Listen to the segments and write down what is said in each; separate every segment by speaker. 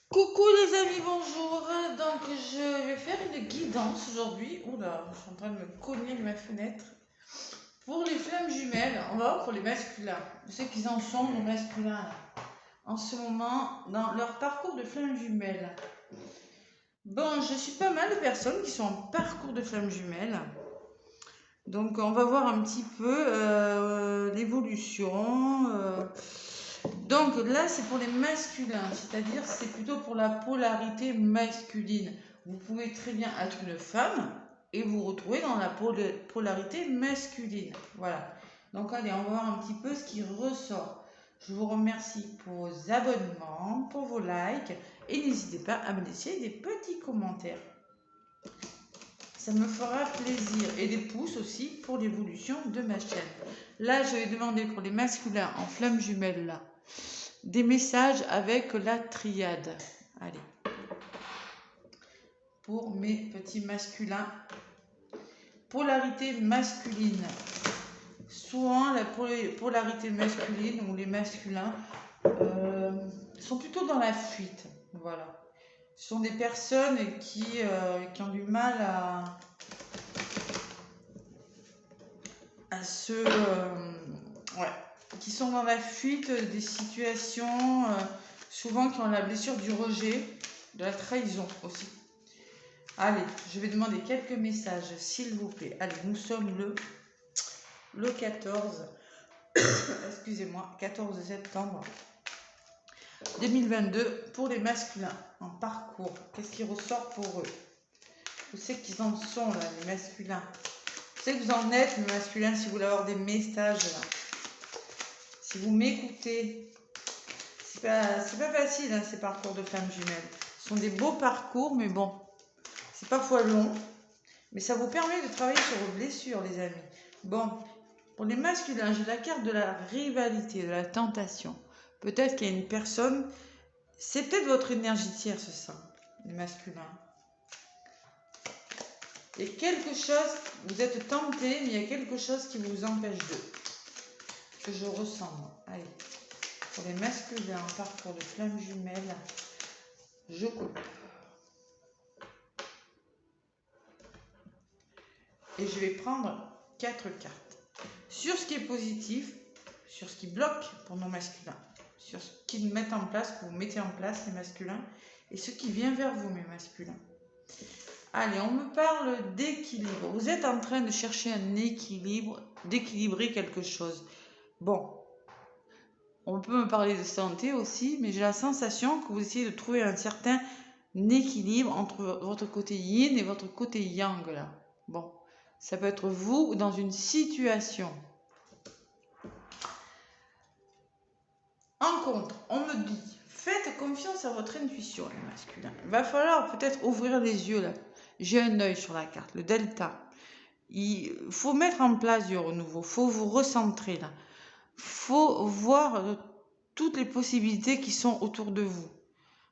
Speaker 1: Coucou les amis, bonjour. Donc je vais faire une guidance aujourd'hui. Oula, je suis en train de me cogner de ma fenêtre. Pour les flammes jumelles, on va voir pour les masculins. Je sais qu'ils en sont, les masculins, là, en ce moment, dans leur parcours de flammes jumelles. Bon, je suis pas mal de personnes qui sont en parcours de flammes jumelles. Donc on va voir un petit peu l'évolution. Donc là, c'est pour les masculins, c'est-à-dire c'est plutôt pour la polarité masculine. Vous pouvez très bien être une femme et vous retrouver dans la polarité masculine. Voilà. Donc allez, on va voir un petit peu ce qui ressort. Je vous remercie pour vos abonnements, pour vos likes et n'hésitez pas à me laisser des petits commentaires. Ça me fera plaisir. Et des pouces aussi pour l'évolution de ma chaîne. Là, je vais demander pour les masculins en flammes jumelles là, des messages avec la triade. Allez. Pour mes petits masculins. Polarité masculine. Souvent, la polarité masculine ou les masculins sont plutôt dans la fuite. Voilà. Ce sont des personnes qui ont du mal à se... ouais, qui sont dans la fuite des situations, souvent qui ont la blessure du rejet, de la trahison aussi. Allez, je vais demander quelques messages, s'il vous plaît. Allez, nous sommes le 14, excusez-moi, 14 septembre 2022 pour les masculins en parcours. Qu'est-ce qui ressort pour eux? Vous savez qu'ils en sont là, les masculins. Vous savez que vous en êtes, les masculins, si vous voulez avoir des messages là. Si vous m'écoutez, c'est pas facile hein, ces parcours de femmes jumelles. Ce sont des beaux parcours, mais bon, c'est parfois long. Mais ça vous permet de travailler sur vos blessures, les amis. Bon, pour les masculins, j'ai la carte de la rivalité, de la tentation. Peut-être qu'il y a une personne, c'est peut-être votre énergie tierce, ça, les masculins. Il y a quelque chose, vous êtes tenté, mais il y a quelque chose qui vous empêche d'eux. Que je ressens, moi. Allez, pour les masculins en parcours de flammes jumelles, je coupe. Et je vais prendre 4 cartes. Sur ce qui est positif, sur ce qui bloque pour nos masculins, sur ce qu'ils mettent en place, que vous mettez en place les masculins, et ce qui vient vers vous, mes masculins. Allez, on me parle d'équilibre. Vous êtes en train de chercher un équilibre, d'équilibrer quelque chose. Bon, on peut me parler de santé aussi, mais j'ai la sensation que vous essayez de trouver un certain équilibre entre votre côté yin et votre côté yang, là. Bon, ça peut être vous dans une situation. En contre, on me dit, faites confiance à votre intuition, les masculins. Il va falloir peut-être ouvrir les yeux là. J'ai un œil sur la carte, le delta. Il faut mettre en place du renouveau, il faut vous recentrer là. Il faut voir toutes les possibilités qui sont autour de vous.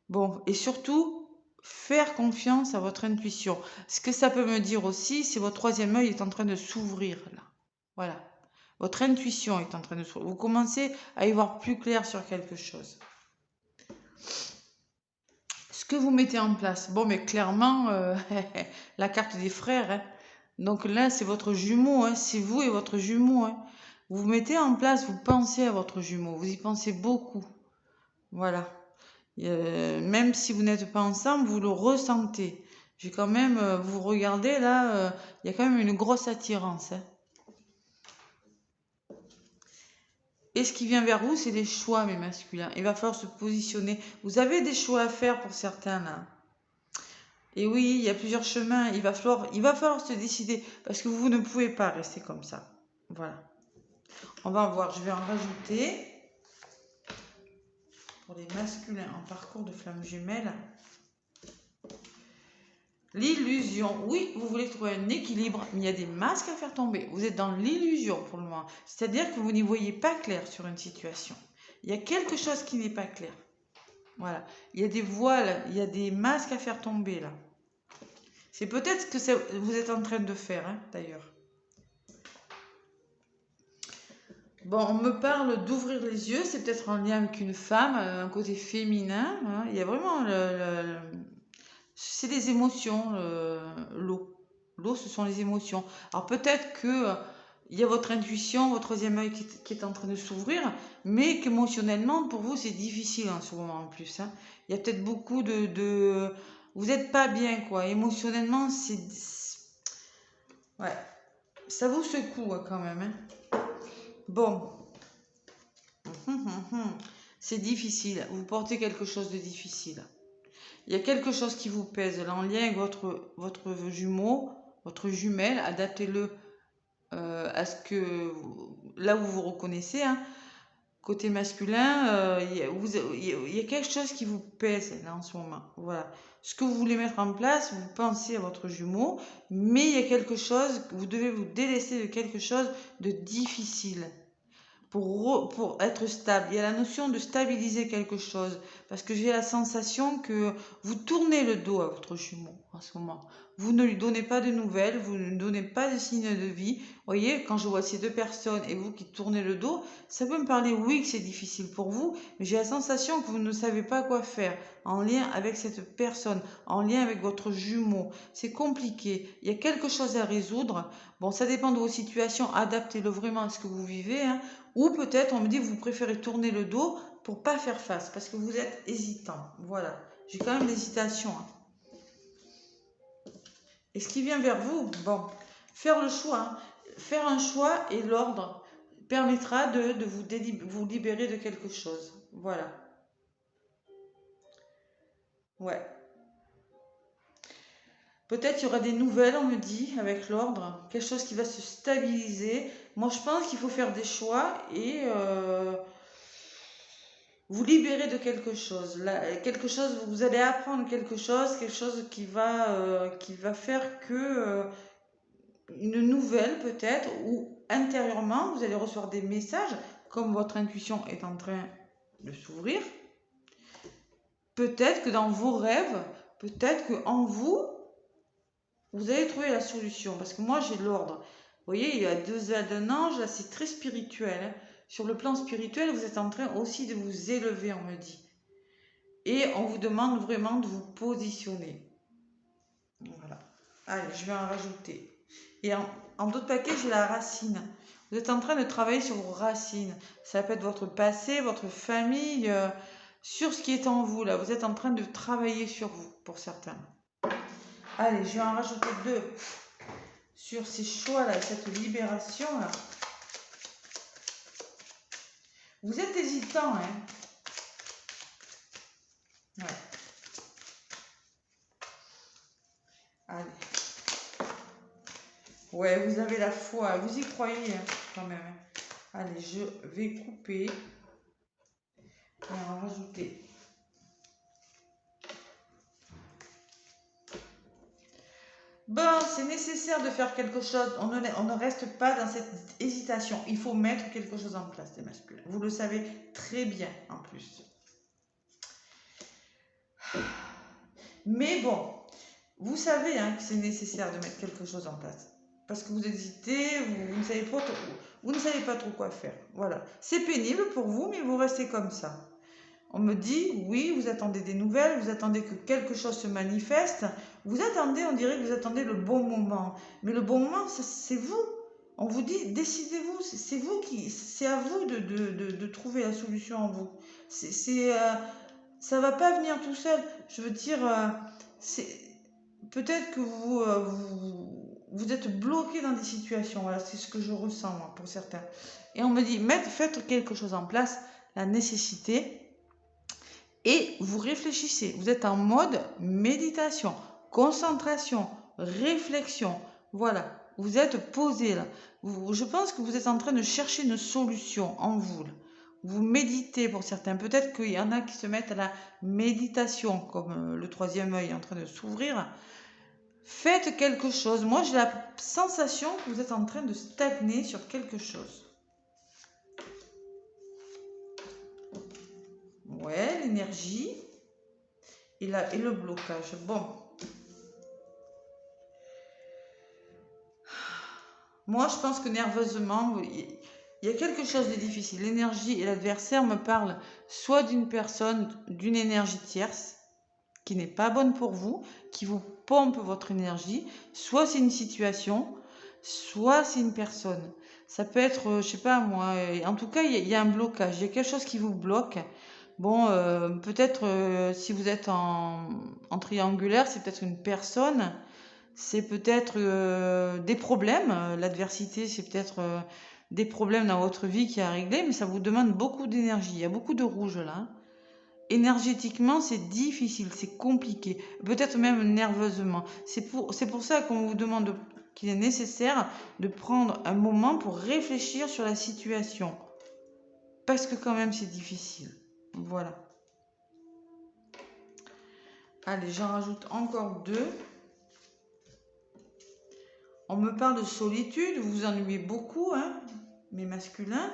Speaker 1: Bon, et surtout, faire confiance à votre intuition. Ce que ça peut me dire aussi, c'est votre troisième œil est en train de s'ouvrir là. Voilà. Votre intuition est en train de s'ouvrir. Vous commencez à y voir plus clair sur quelque chose. Ce que vous mettez en place. Bon, mais clairement, la carte des frères. Hein. Donc là, c'est votre jumeau. Hein. C'est vous et votre jumeau. Hein. Vous mettez en place, vous pensez à votre jumeau. Vous y pensez beaucoup. Voilà. Même si vous n'êtes pas ensemble, vous le ressentez. J'ai quand même, vous regardez là, il y a quand même une grosse attirance. Hein. Et ce qui vient vers vous, c'est les choix, mes masculins. Il va falloir se positionner. Vous avez des choix à faire pour certains là. Et oui, il y a plusieurs chemins. Il va falloir se décider parce que vous ne pouvez pas rester comme ça. Voilà. On va en voir. Je vais en rajouter pour les masculins en parcours de flamme jumelle. L'illusion. Oui, vous voulez trouver un équilibre, mais il y a des masques à faire tomber. Vous êtes dans l'illusion pour le moment. C'est-à-dire que vous n'y voyez pas clair sur une situation. Il y a quelque chose qui n'est pas clair. Voilà. Il y a des voiles, il y a des masques à faire tomber là. C'est peut-être ce que vous êtes en train de faire, hein, d'ailleurs. Bon, on me parle d'ouvrir les yeux, c'est peut-être en lien avec une femme, un côté féminin, hein. Il y a vraiment c'est les émotions, l'eau. L'eau, ce sont les émotions. Alors peut-être que il y a votre intuition, votre troisième œil qui est en train de s'ouvrir, mais qu'émotionnellement, pour vous, c'est difficile en ce moment en plus, hein. Il y a peut-être beaucoup vous n'êtes pas bien, quoi. Émotionnellement, ouais, ça vous secoue hein, quand même, hein. Bon. C'est difficile. Vous portez quelque chose de difficile. Il y a quelque chose qui vous pèse là en lien avec votre jumeau, votre jumelle. Adaptez-le à ce que là où vous reconnaissez. Hein. Côté masculin, il y a quelque chose qui vous pèse là en ce moment. Voilà. Ce que vous voulez mettre en place, vous pensez à votre jumeau, mais il y a quelque chose, vous devez vous délaisser de quelque chose de difficile. Pour être stable. Il y a la notion de stabiliser quelque chose. Parce que j'ai la sensation que vous tournez le dos à votre jumeau en ce moment. Vous ne lui donnez pas de nouvelles, vous ne donnez pas de signes de vie. Vous voyez, quand je vois ces deux personnes et vous qui tournez le dos, ça peut me parler, oui, que c'est difficile pour vous, mais j'ai la sensation que vous ne savez pas quoi faire en lien avec cette personne, en lien avec votre jumeau. C'est compliqué. Il y a quelque chose à résoudre. Bon, ça dépend de vos situations. Adaptez-le vraiment à ce que vous vivez. Hein. Ou peut-être on me dit que vous préférez tourner le dos pour pas faire face parce que vous êtes hésitant. Voilà, j'ai quand même l'hésitation. Hein. Et ce qui vient vers vous, bon, faire le choix. Hein. Faire un choix et l'ordre permettra de vous libérer de quelque chose. Voilà. Ouais. Peut-être il y aura des nouvelles, on me dit, avec l'ordre. Quelque chose qui va se stabiliser. Moi, je pense qu'il faut faire des choix et vous libérer de quelque chose. Là, quelque chose, vous allez apprendre quelque chose qui va faire que une nouvelle peut-être, ou intérieurement, vous allez recevoir des messages, comme votre intuition est en train de s'ouvrir. Peut-être que dans vos rêves, peut-être que en vous, vous allez trouver la solution. Parce que moi, j'ai l'ordre. Vous voyez, il y a deux ailes d'un ange, là, c'est très spirituel. Hein. Sur le plan spirituel, vous êtes en train aussi de vous élever, on me dit. Et on vous demande vraiment de vous positionner. Voilà. Allez, je vais en rajouter. Et en d'autres paquets, j'ai la racine. Vous êtes en train de travailler sur vos racines. Ça peut être votre passé, votre famille, sur ce qui est en vous. Là, vous êtes en train de travailler sur vous, pour certains. Allez, je vais en rajouter deux. Sur ces choix-là, cette libération-là. Vous êtes hésitant, hein. Ouais. Allez. Ouais, vous avez la foi, vous y croyez hein, quand même. Allez, je vais couper et en rajouter. Bon, c'est nécessaire de faire quelque chose. On ne reste pas dans cette hésitation. Il faut mettre quelque chose en place, les masculins. Vous le savez très bien, en plus. Mais bon, vous savez hein, que c'est nécessaire de mettre quelque chose en place. Parce que vous hésitez, vous ne savez pas trop quoi faire. Voilà. C'est pénible pour vous, mais vous restez comme ça. On me dit, oui, vous attendez des nouvelles, vous attendez que quelque chose se manifeste. Vous attendez, on dirait que vous attendez le bon moment. Mais le bon moment, c'est vous. On vous dit, décidez-vous. C'est à vous de trouver la solution en vous. Ça va pas venir tout seul. Je veux dire, peut-être que vous êtes bloqué dans des situations. Voilà, c'est ce que je ressens, moi, pour certains. Et on me dit, faites quelque chose en place, la nécessité. Et vous réfléchissez. Vous êtes en mode méditation, concentration, réflexion. Voilà, vous êtes posé là. Je pense que vous êtes en train de chercher une solution en vous. Là. Vous méditez pour certains. Peut-être qu'il y en a qui se mettent à la méditation, comme le troisième œil est en train de s'ouvrir. Faites quelque chose. Moi, j'ai la sensation que vous êtes en train de stagner sur quelque chose. Ouais, l'énergie et le blocage. Bon. Moi, je pense que nerveusement, il il y a quelque chose de difficile. L'énergie et l'adversaire me parlent soit d'une personne, d'une énergie tierce, qui n'est pas bonne pour vous, qui vous pompe votre énergie, soit c'est une situation, soit c'est une personne. Ça peut être, je sais pas moi, en tout cas, il y a un blocage, il y a quelque chose qui vous bloque. Bon, peut-être si vous êtes en triangulaire, c'est peut-être une personne, c'est peut-être des problèmes. L'adversité, c'est peut-être des problèmes dans votre vie qui a réglé, mais ça vous demande beaucoup d'énergie. Il y a beaucoup de rouge là, hein. Énergétiquement, c'est difficile, c'est compliqué, peut-être même nerveusement. C'est pour ça qu'on vous demande qu'il est nécessaire de prendre un moment pour réfléchir sur la situation. Parce que quand même, c'est difficile. Voilà. Allez, j'en rajoute encore 2. On me parle de solitude, vous vous ennuyez beaucoup, hein, mes masculins,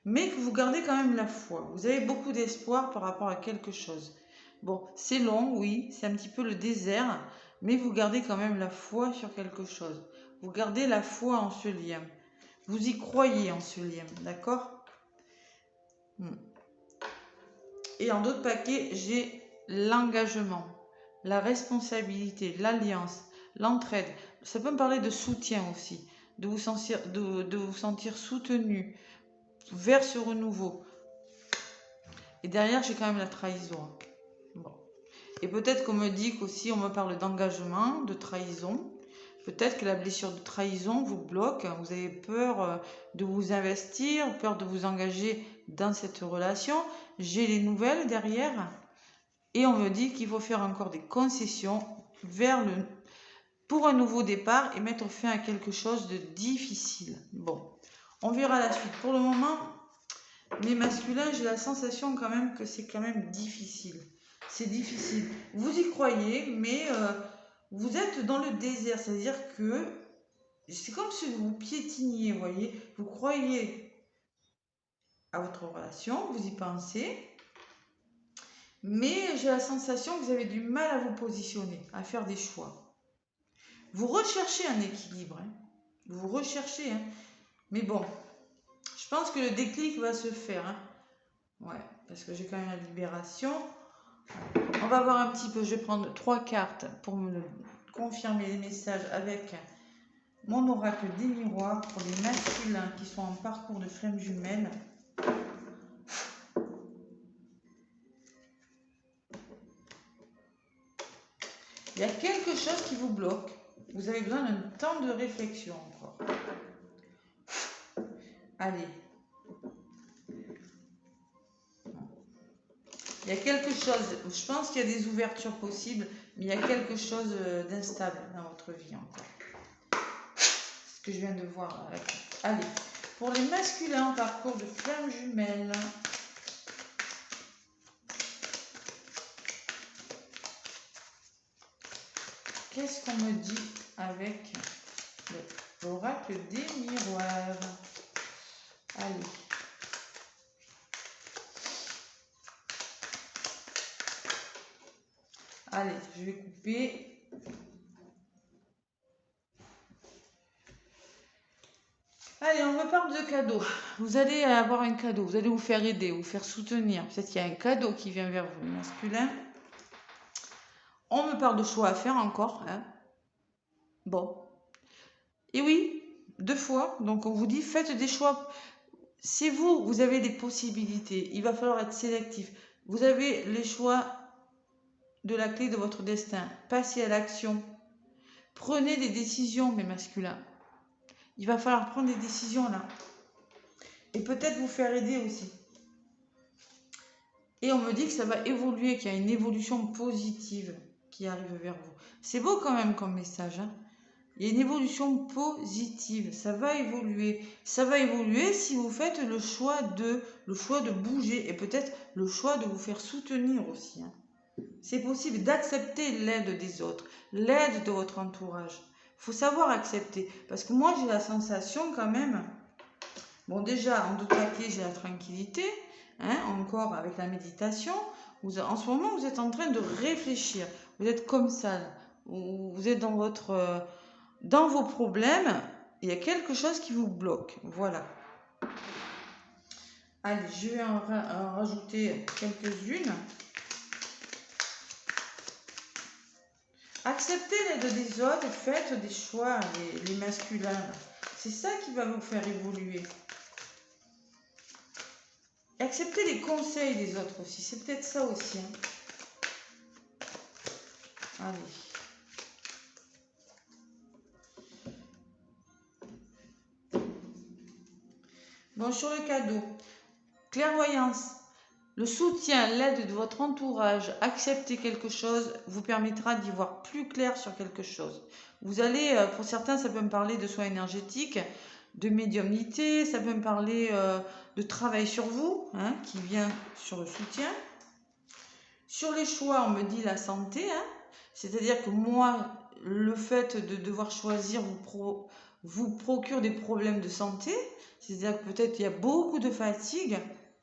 Speaker 1: mais que vous gardez quand même la foi. Vous avez beaucoup d'espoir par rapport à quelque chose. Bon, c'est long, oui, c'est un petit peu le désert, mais vous gardez quand même la foi sur quelque chose. Vous gardez la foi en ce lien. Vous y croyez en ce lien, d'accord? Et en d'autres paquets, j'ai l'engagement, la responsabilité, l'alliance, l'entraide. Ça peut me parler de soutien aussi, de vous sentir soutenu vers ce renouveau. Et derrière, j'ai quand même la trahison. Bon. Et peut-être qu'on me dit qu'aussi, on me parle d'engagement, de trahison. Peut-être que la blessure de trahison vous bloque. Vous avez peur de vous investir, peur de vous engager dans cette relation. J'ai les nouvelles derrière. Et on me dit qu'il faut faire encore des concessions pour un nouveau départ et mettre fin à quelque chose de difficile. Bon, on verra la suite. Pour le moment, mes masculins, j'ai la sensation quand même que c'est quand même difficile. C'est difficile. Vous y croyez, mais vous êtes dans le désert. C'est-à-dire que c'est comme si vous piétiniez, vous voyez. Vous croyez à votre relation, vous y pensez. Mais j'ai la sensation que vous avez du mal à vous positionner, à faire des choix. Vous recherchez un équilibre. Hein. Vous recherchez. Hein. Mais bon, je pense que le déclic va se faire. Hein. Ouais, parce que j'ai quand même la libération. On va voir un petit peu. Je vais prendre 3 cartes pour me confirmer les messages avec mon oracle des miroirs pour les masculins qui sont en parcours de flamme jumelle. Il y a quelque chose qui vous bloque. Vous avez besoin d'un temps de réflexion encore. Allez. Il y a quelque chose, je pense qu'il y a des ouvertures possibles, mais il y a quelque chose d'instable dans votre vie encore. C'est ce que je viens de voir. Allez. Pour les masculins en parcours de flamme jumelle. Qu'est-ce qu'on me dit avec l'oracle des miroirs? Allez. Allez, je vais couper. Allez, on me parle de cadeau. Vous allez avoir un cadeau. Vous allez vous faire aider, vous faire soutenir. Peut-être qu'il y a un cadeau qui vient vers vous, masculin. On me parle de choix à faire encore. Hein. Bon. Et oui, 2 fois. Donc, on vous dit, faites des choix. C'est vous, vous avez des possibilités. Il va falloir être sélectif. Vous avez les choix de la clé de votre destin. Passez à l'action. Prenez des décisions, mes masculins. Il va falloir prendre des décisions là. Et peut-être vous faire aider aussi. Et on me dit que ça va évoluer, qu'il y a une évolution positive qui arrive vers vous. C'est beau quand même comme message. Hein. Il y a une évolution positive. Ça va évoluer. Ça va évoluer si vous faites le choix de bouger. Et peut-être le choix de vous faire soutenir aussi. Hein. C'est possible d'accepter l'aide des autres, l'aide de votre entourage. Il faut savoir accepter. Parce que moi, j'ai la sensation quand même... Bon, déjà, en d'autres papiers, j'ai la tranquillité. Hein, encore avec la méditation. En ce moment, vous êtes en train de réfléchir. Vous êtes comme ça. Vous êtes dans vos problèmes. Il y a quelque chose qui vous bloque. Voilà. Allez, je vais en rajouter quelques-unes. Acceptez l'aide des autres et faites des choix, les masculins. C'est ça qui va vous faire évoluer. Acceptez les conseils des autres aussi, c'est peut-être ça aussi. Hein. Allez. Bon, sur le cadeau, clairvoyance, le soutien, l'aide de votre entourage, accepter quelque chose vous permettra d'y voir plus clair sur quelque chose. Vous allez, pour certains, ça peut me parler de soins énergétiques, de médiumnité, ça peut me parler de travail sur vous, hein, qui vient sur le soutien. Sur les choix, on me dit la santé, hein, c'est-à-dire que moi, le fait de devoir choisir vous procure des problèmes de santé, c'est-à-dire que peut-être il y a beaucoup de fatigue,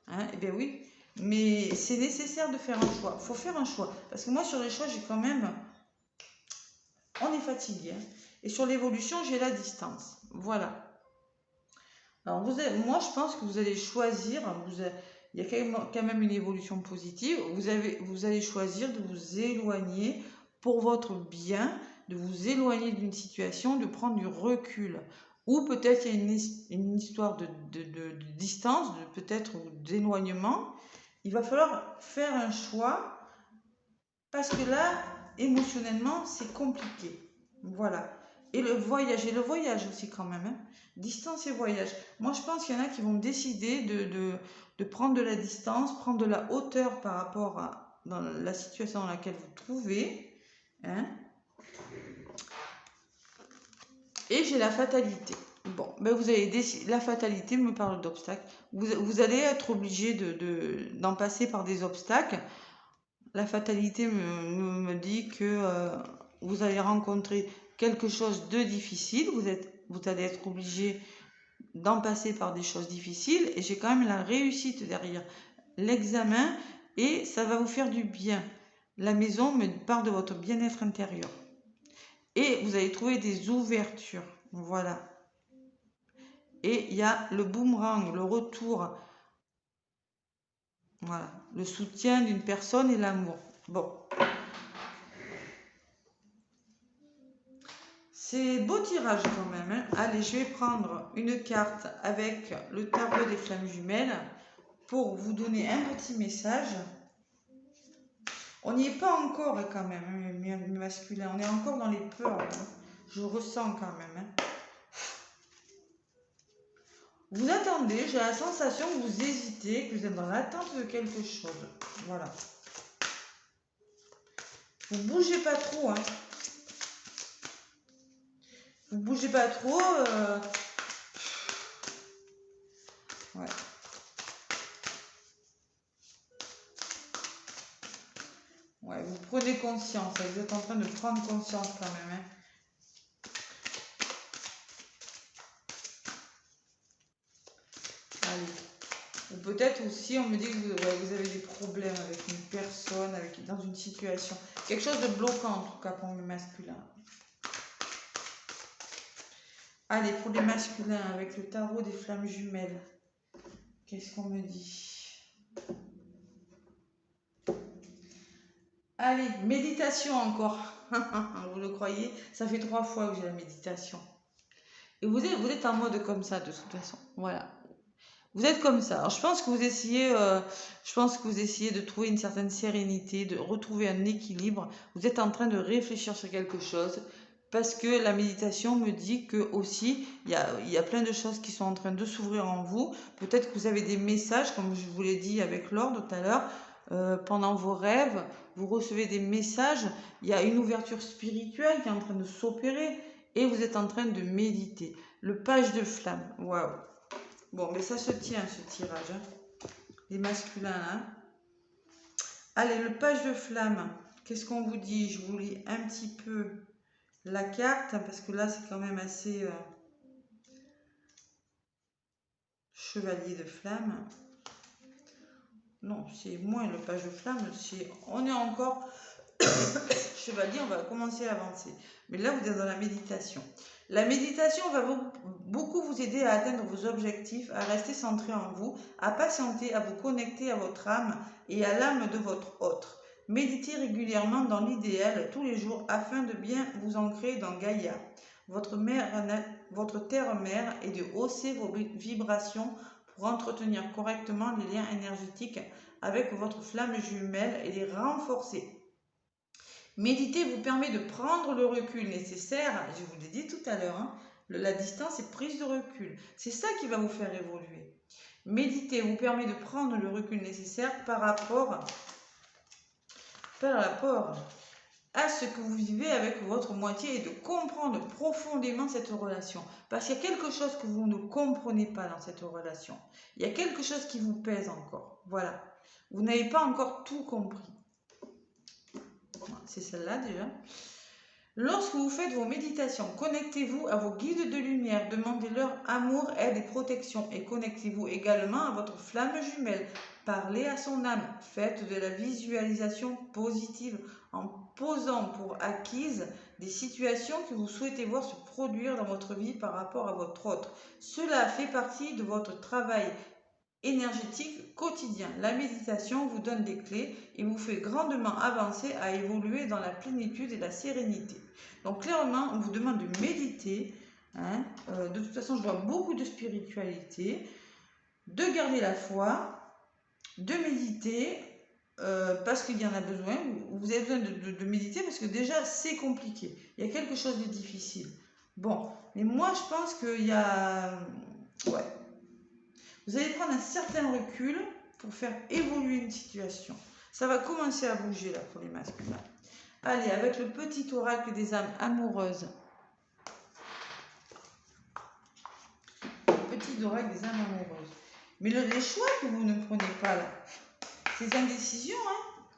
Speaker 1: hein, eh bien oui, mais c'est nécessaire de faire un choix. Il faut faire un choix. Parce que moi, sur les choix, j'ai quand même... On est fatigué. Hein. Et sur l'évolution, j'ai la distance. Voilà. Alors, moi, je pense que vous allez choisir... il y a quand même une évolution positive. Vous allez choisir de vous éloigner pour votre bien, de vous éloigner d'une situation, de prendre du recul. Ou peut-être il y a une histoire de distance, peut-être d'éloignement. Il va falloir faire un choix parce que là, émotionnellement, c'est compliqué. Voilà. Et le voyage aussi quand même. Hein. Distance et voyage. Moi, je pense qu'il y en a qui vont décider de prendre de la distance, prendre de la hauteur par rapport à dans la situation dans laquelle vous trouvez. Hein. Et j'ai la fatalité. Bon, ben vous avez la fatalité me parle d'obstacles. Vous allez être obligé d'en passer par des obstacles. La fatalité me dit que vous allez rencontrer quelque chose de difficile. Vous allez être obligé d'en passer par des choses difficiles. Et j'ai quand même la réussite derrière l'examen. Et ça va vous faire du bien. La maison me parle de votre bien-être intérieur. Et vous allez trouver des ouvertures. Voilà. Et il y a le boomerang, le retour. Voilà. Le soutien d'une personne et l'amour. Bon. C'est beau tirage quand même. Hein. Allez, je vais prendre une carte avec le tarot des flammes jumelles pour vous donner un petit message. On n'y est pas encore quand même, hein, masculin. On est encore dans les peurs. Hein. Je ressens quand même. Hein. Vous attendez, j'ai la sensation que vous hésitez, que vous êtes dans l'attente de quelque chose. Voilà. Vous bougez pas trop. Hein. Vous bougez pas trop. Ouais. Ouais, vous prenez conscience. Vous êtes en train de prendre conscience quand même. Hein. Allez. Ou peut-être aussi, on me dit que vous avez des problèmes avec une personne, dans une situation. Quelque chose de bloquant en tout cas pour le masculin. Allez, pour les masculins, avec le tarot des flammes jumelles, qu'est-ce qu'on me dit? Allez, méditation encore. Vous le croyez? Ça fait 3 fois que j'ai la méditation. Et vous êtes en mode comme ça, de toute façon. Voilà. Vous êtes comme ça. Alors, je pense que vous essayez de trouver une certaine sérénité, de retrouver un équilibre. Vous êtes en train de réfléchir sur quelque chose. Parce que la méditation me dit que aussi, il y a plein de choses qui sont en train de s'ouvrir en vous. Peut-être que vous avez des messages, comme je vous l'ai dit avec Laure tout à l'heure, pendant vos rêves, vous recevez des messages. Il y a une ouverture spirituelle qui est en train de s'opérer et vous êtes en train de méditer. Le page de flamme, waouh! Bon, mais ça se tient ce tirage, hein. Les masculins, hein. Allez, le page de flamme, qu'est-ce qu'on vous dit? Je vous lis un petit peu la carte, parce que là c'est quand même assez chevalier de flamme. Non, c'est moins le page de flamme, on est encore chevalier, on va commencer à avancer. Mais là vous êtes dans la méditation. La méditation va beaucoup vous aider à atteindre vos objectifs, à rester centré en vous, à patienter, à vous connecter à votre âme et à l'âme de votre autre. Méditez régulièrement dans l'idéal tous les jours afin de bien vous ancrer dans Gaïa, votre terre-mère, et de hausser vos vibrations pour entretenir correctement les liens énergétiques avec votre flamme jumelle et les renforcer. Méditer vous permet de prendre le recul nécessaire, je vous l'ai dit tout à l'heure, hein, la distance est prise de recul. C'est ça qui va vous faire évoluer. Méditer vous permet de prendre le recul nécessaire par rapport à ce que vous vivez avec votre moitié et de comprendre profondément cette relation. Parce qu'il y a quelque chose que vous ne comprenez pas dans cette relation. Il y a quelque chose qui vous pèse encore. Voilà. Vous n'avez pas encore tout compris. C'est celle-là déjà. Lorsque vous faites vos méditations, connectez-vous à vos guides de lumière, demandez-leur amour, aide et protection et connectez-vous également à votre flamme jumelle. Parlez à son âme, faites de la visualisation positive en posant pour acquises des situations que vous souhaitez voir se produire dans votre vie par rapport à votre autre. Cela fait partie de votre travail énergétique quotidien. La méditation vous donne des clés et vous fait grandement avancer à évoluer dans la plénitude et la sérénité. Donc clairement, on vous demande de méditer. Hein. De toute façon, je vois beaucoup de spiritualité, de garder la foi, de méditer parce qu'il y en a besoin. Vous avez besoin de méditer parce que déjà, c'est compliqué. Il y a quelque chose de difficile. Bon, mais moi, je pense qu'il y a... Ouais. Vous allez prendre un certain recul pour faire évoluer une situation. Ça va commencer à bouger là pour les masculins. Allez, avec le petit oracle des âmes amoureuses. Le petit oracle des âmes amoureuses. Mais les choix que vous ne prenez pas là, ces indécisions,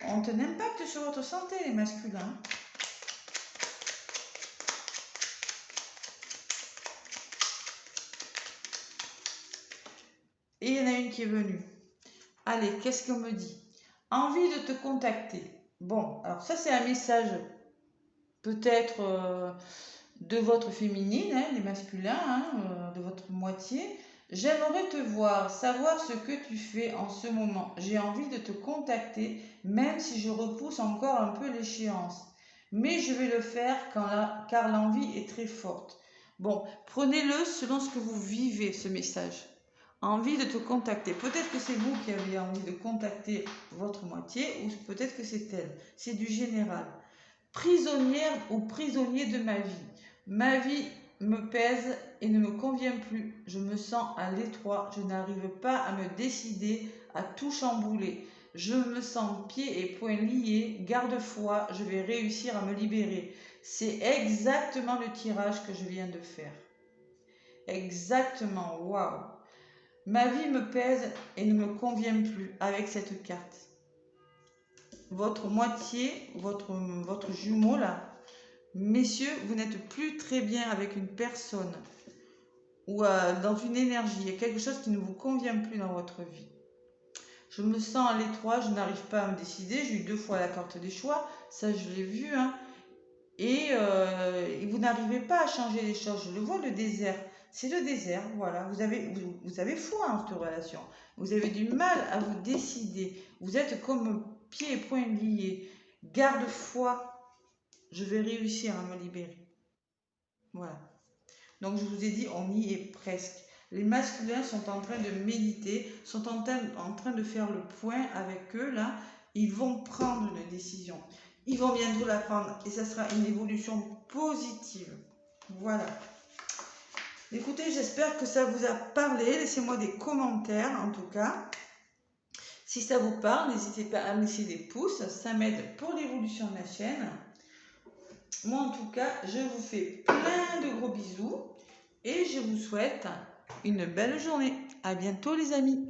Speaker 1: hein, ont un impact sur votre santé, les masculins. Et il y en a une qui est venue. Allez, qu'est-ce qu'on me dit? Envie de te contacter. Bon, alors ça c'est un message peut-être de votre féminine, hein, les masculins, hein, de votre moitié. J'aimerais te voir, savoir ce que tu fais en ce moment. J'ai envie de te contacter, même si je repousse encore un peu l'échéance. Mais je vais le faire car l'envie est très forte. Bon, prenez-le selon ce que vous vivez, ce message. Envie de te contacter. Peut-être que c'est vous qui avez envie de contacter votre moitié ou peut-être que c'est elle. C'est du général. Prisonnière ou prisonnier de ma vie. Ma vie me pèse et ne me convient plus. Je me sens à l'étroit. Je n'arrive pas à me décider à tout chambouler. Je me sens pieds et poings liés. Garde-foi, je vais réussir à me libérer. C'est exactement le tirage que je viens de faire. Exactement, waouh. Ma vie me pèse et ne me convient plus avec cette carte. Votre moitié, votre jumeau là, messieurs, vous n'êtes plus très bien avec une personne ou dans une énergie. Il y a quelque chose qui ne vous convient plus dans votre vie. Je me sens à l'étroit, je n'arrive pas à me décider. J'ai eu 2 fois la carte des choix, ça je l'ai vu. Hein. Et vous n'arrivez pas à changer les choses. Je le vois, le désert. C'est le désert, voilà. Vous avez foi en cette relation. Vous avez du mal à vous décider. Vous êtes comme pieds et poings liés. Garde foi. Je vais réussir à me libérer. Voilà. Donc je vous ai dit, on y est presque. Les masculins sont en train de méditer, sont en train de faire le point avec eux, là. Ils vont prendre une décision. Ils vont bientôt la prendre et ça sera une évolution positive. Voilà. Écoutez, j'espère que ça vous a parlé. Laissez-moi des commentaires en tout cas. Si ça vous parle, n'hésitez pas à me laisser des pouces. Ça m'aide pour l'évolution de la chaîne. Moi en tout cas, je vous fais plein de gros bisous et je vous souhaite une belle journée. À bientôt les amis.